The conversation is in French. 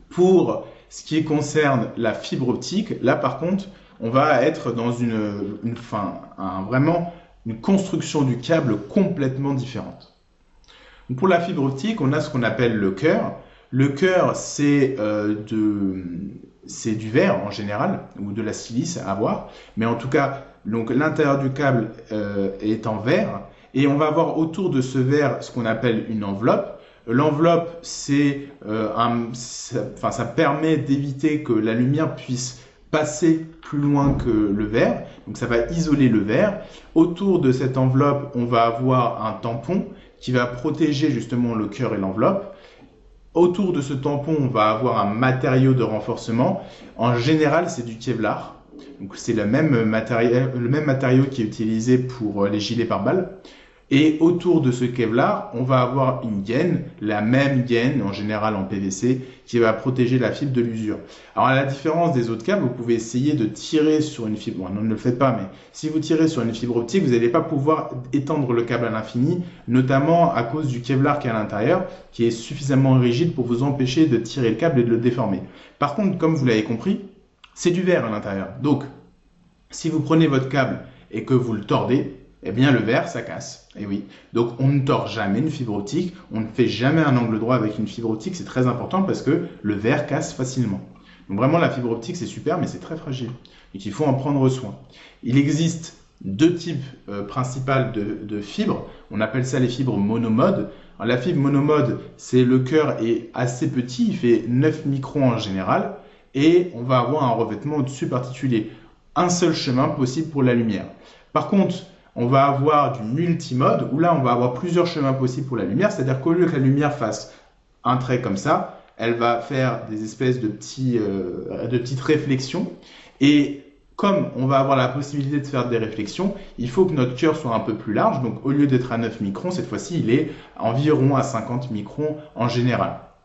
Pour ce qui concerne la fibre optique, là par contre, on va être dans vraiment une construction du câble complètement différente. Donc pour la fibre optique, on a ce qu'on appelle le cœur. Le cœur, c'est du verre en général, ou de la silice à avoir, mais en tout cas, donc l'intérieur du câble est en verre, et on va avoir autour de ce verre ce qu'on appelle une enveloppe. L'enveloppe, ça permet d'éviter que la lumière puisse passer plus loin que le verre, donc ça va isoler le verre. Autour de cette enveloppe, on va avoir un tampon qui va protéger justement le cœur et l'enveloppe. Autour de ce tampon, on va avoir un matériau de renforcement. En général, c'est du Kevlar. Donc c'est le même matériau qui est utilisé pour les gilets pare-balles. Et autour de ce Kevlar, on va avoir une gaine, la même gaine, en général en PVC, qui va protéger la fibre de l'usure. Alors à la différence des autres câbles, vous pouvez essayer de tirer sur une fibre, bon, non, ne le faites pas, mais si vous tirez sur une fibre optique, vous n'allez pas pouvoir étendre le câble à l'infini, notamment à cause du Kevlar qui est à l'intérieur, qui est suffisamment rigide pour vous empêcher de tirer le câble et de le déformer. Par contre, comme vous l'avez compris, c'est du verre à l'intérieur. Donc, si vous prenez votre câble et que vous le tordez, eh bien le verre, ça casse. Et oui. Donc on ne tord jamais une fibre optique, on ne fait jamais un angle droit avec une fibre optique, c'est très important parce que le verre casse facilement. Donc vraiment la fibre optique c'est super mais c'est très fragile. Donc il faut en prendre soin. Il existe deux types principaux de fibres, on appelle ça les fibres monomodes. Alors, la fibre monomode, c'est le cœur est assez petit, il fait 9 microns en général et on va avoir un revêtement au-dessus particulier. Un seul chemin possible pour la lumière. Par contre, on va avoir du multimode, où là, on va avoir plusieurs chemins possibles pour la lumière, c'est-à-dire qu'au lieu que la lumière fasse un trait comme ça, elle va faire des espèces de petites réflexions, et comme on va avoir la possibilité de faire des réflexions, il faut que notre cœur soit un peu plus large, donc au lieu d'être à 9 microns, cette fois-ci, il est environ à 50 microns en général.